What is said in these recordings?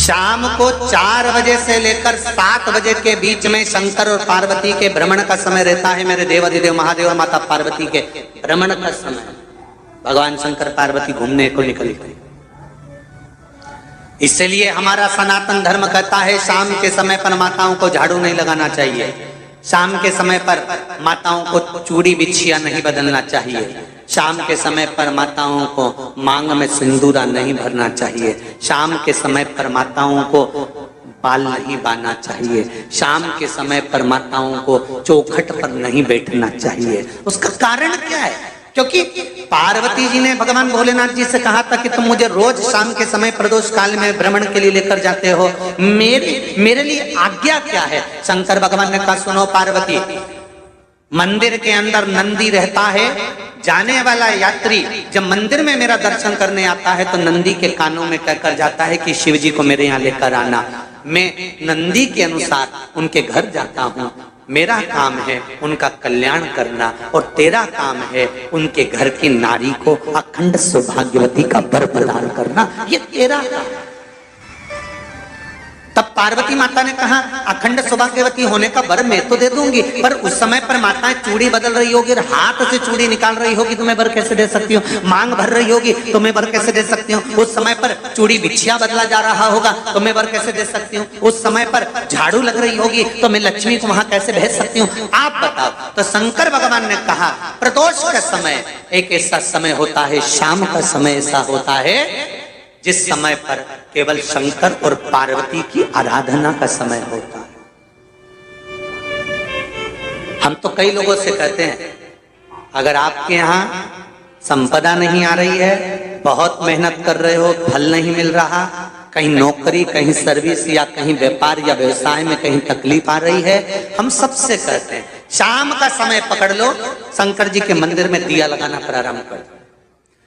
शाम को 4 बजे से लेकर 7 बजे के बीच में शंकर और पार्वती के भ्रमण का समय रहता है। मेरे देवाधिदेव महादेव और माता पार्वती के भ्रमण का समय, भगवान शंकर पार्वती घूमने को निकल गए। इसलिए हमारा सनातन धर्म कहता है शाम के समय पर माताओं को झाड़ू नहीं लगाना चाहिए, शाम के समय पर माताओं को चूड़ी बिछिया नहीं बदलना चाहिए, शाम के समय पर माताओं को मांग में सिंदूरा नहीं भरना चाहिए, शाम के समय पर माताओं को बाल नहीं बांधना चाहिए, शाम के समय पर माताओं को चौखट पर नहीं बैठना चाहिए। उसका कारण क्या है? क्योंकि पार्वती जी ने भगवान भोलेनाथ जी से कहा था कि तुम मुझे रोज शाम के समय प्रदोष काल में भ्रमण के लिए लेकर जाते हो, मेरे लिए आज्ञा क्या है? शंकर भगवान ने कहा सुनो पार्वती, मंदिर के अंदर नंदी रहता है, जाने वाला यात्री जब मंदिर में मेरा दर्शन करने आता है तो नंदी के कानों में कहकर जाता है कि शिव जी को मेरे यहाँ लेकर आना। मैं नंदी के अनुसार उनके घर जाता हूँ, मेरा काम है उनका कल्याण करना और तेरा काम है उनके घर की नारी को अखंड सौभाग्यवती का वर प्रदान करना, ये तेरा काम। तब पार्वती माता ने कहा अखंड सौभाग्यवती होने का वर मैं तो दे दूंगी, पर उस समय पर माताएं चूड़ी बदल रही होगी, हाथ से चूड़ी निकाल रही होगी तो मैं वर कैसे दे सकती हूँ? मांग भर रही होगी तो मैं वर कैसे दे सकती हूँ? उस समय पर चूड़ी बिछिया बदला जा रहा होगा तो मैं वर कैसे दे सकती हूँ? उस समय पर झाड़ू लग रही होगी तो मैं लक्ष्मी को वहां कैसे भेज सकती हूँ? आप बताओ। तो शंकर भगवान ने कहा प्रदोष का समय एक ऐसा समय होता है, शाम का समय ऐसा होता है जिस समय पर केवल शंकर और पार्वती की आराधना का समय होता है। हम तो कई लोगों से कहते हैं अगर आपके यहाँ संपदा नहीं आ रही है, बहुत मेहनत कर रहे हो, फल नहीं मिल रहा, कहीं नौकरी, कहीं सर्विस या कहीं व्यापार या व्यवसाय में कहीं तकलीफ आ रही है, हम सबसे कहते हैं शाम का समय पकड़ लो, शंकर जी के मंदिर में दिया लगाना प्रारंभ कर दो।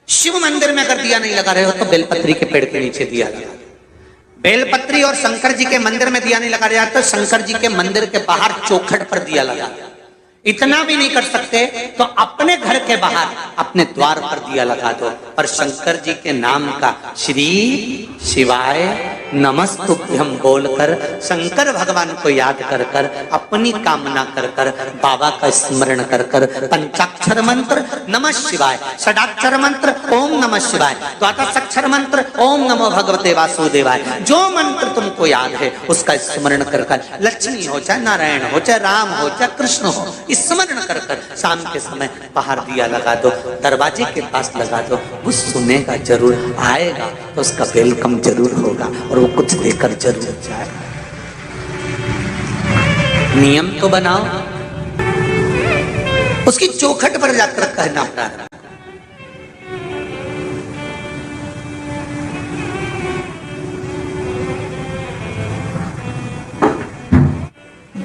शिव मंदिर में अगर दिया नहीं लगा रहे हो तो बेलपत्री के पेड़ के नीचे दिया लगा। बेलपत्री और शंकर जी के मंदिर में दिया नहीं लगा रहा तो शंकर जी के मंदिर के बाहर चौखट पर दिया लगा। इतना भी नहीं कर सकते तो अपने घर के बाहर अपने द्वार पर दिया लगा दो, पर शंकर जी के नाम का श्री शिवाय नमस्तुभ्यम बोलकर शंकर भगवान को याद कर कर अपनी कामना कर कर बाबा का स्मरण कर कर पंचाक्षर मंत्र नमः शिवाय, षडाक्षर मंत्र ओम नमः शिवाय, द्वादशाक्षर मंत्र ओम नमो भगवते वासुदेवाय, जो मंत्र तुमको याद है उसका स्मरण कर कर लक्ष्मी हो चाहे नारायण हो चाहे राम हो चाहे कृष्ण हो स्मरण कर कर शाम के समय बाहर दिया लगा दो, दरवाजे के पास लगा दो। वो सुनेगा जरूर, आएगा तो उसका वेलकम जरूर होगा और वो कुछ देकर जरूर जाएगा। नियम तो बनाओ, उसकी चौखट पर जाकर कहना प्रारंभ।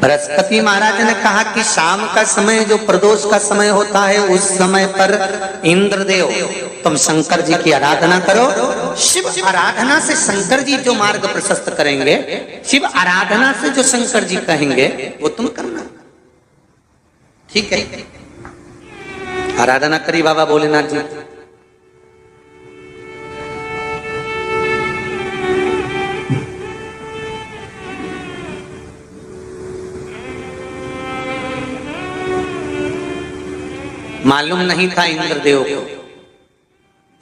बृहस्पति महाराज ने कहा कि शाम का समय जो प्रदोष का समय होता है उस समय पर इंद्रदेव तुम शंकर जी की आराधना करो। शिव आराधना से शंकर जी जो मार्ग प्रशस्त करेंगे, शिव आराधना से जो शंकर जी कहेंगे वो तुम करना। ठीक है, आराधना करी बाबा भोलेनाथ जी। मालूम नहीं था इंद्रदेव को।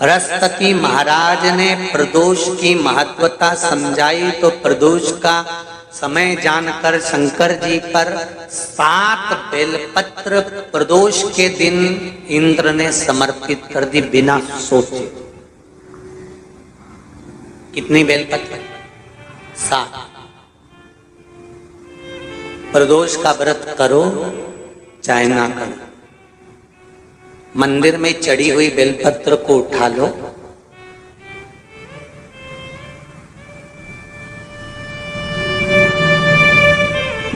बृहस्पति महाराज ने प्रदोष की महत्वता समझाई तो प्रदोष का समय जानकर शंकर जी पर 7 बेलपत्र प्रदोष के दिन इंद्र ने समर्पित कर दी बिना सोचे। कितनी बेलपत्र? 7। प्रदोष का व्रत करो चाहे ना करो, मंदिर में चढ़ी हुई बेलपत्र को उठा लो,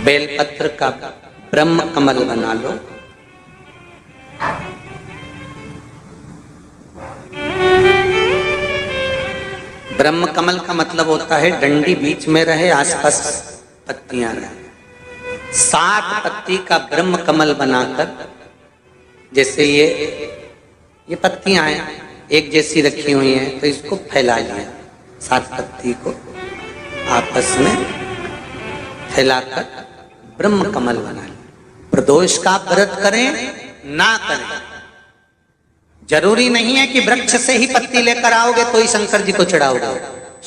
बेलपत्र का ब्रह्म कमल बना लो, ब्रह्म कमल का मतलब होता है डंडी बीच में रहे, आसपास पत्तियां रहे। 7 पत्ती का ब्रह्म कमल बनाकर, जैसे ये पत्तियां हैं एक जैसी रखी हुई हैं तो इसको फैला लिया 7 पत्ती को, आपस में फैलाकर ब्रह्म कमल बना लें। प्रदोष का व्रत करें ना करें, जरूरी नहीं है कि वृक्ष से ही पत्ती लेकर आओगे तो ही शंकर जी को चढ़ाओगे।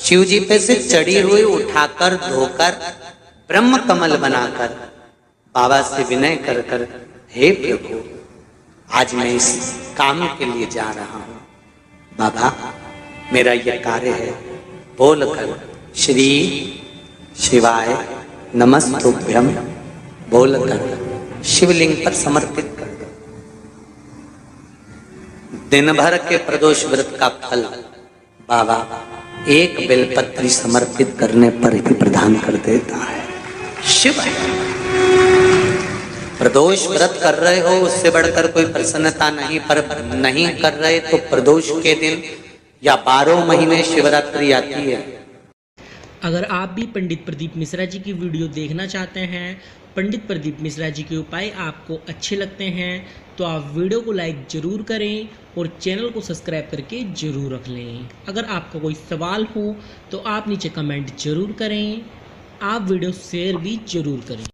शिव जी पे से चढ़ी हुई उठाकर धोकर ब्रह्म कमल बनाकर बाबा से विनय कर कर, हे प्रभु आज मैं इस काम के लिए जा रहा हूं, बाबा मेरा यह कार्य है, बोलकर श्री शिवाय नमस्तुभ्यम बोलकर शिवलिंग पर समर्पित कर दो। दिन भर के प्रदोष व्रत का फल बाबा एक बेलपत्री समर्पित करने पर ही प्रदान कर देता है। शिव है। प्रदोष व्रत कर रहे हो उससे बढ़कर कोई प्रसन्नता नहीं, पर नहीं कर रहे तो प्रदोष के दिन या 12 महीने शिवरात्रि आती है। अगर आप भी पंडित प्रदीप मिश्रा जी की वीडियो देखना चाहते हैं, पंडित प्रदीप मिश्रा जी के उपाय आपको अच्छे लगते हैं तो आप वीडियो को लाइक ज़रूर करें और चैनल को सब्सक्राइब करके ज़रूर रख लें। अगर आपका कोई सवाल हो तो आप नीचे कमेंट ज़रूर करें, आप वीडियो शेयर भी ज़रूर करें।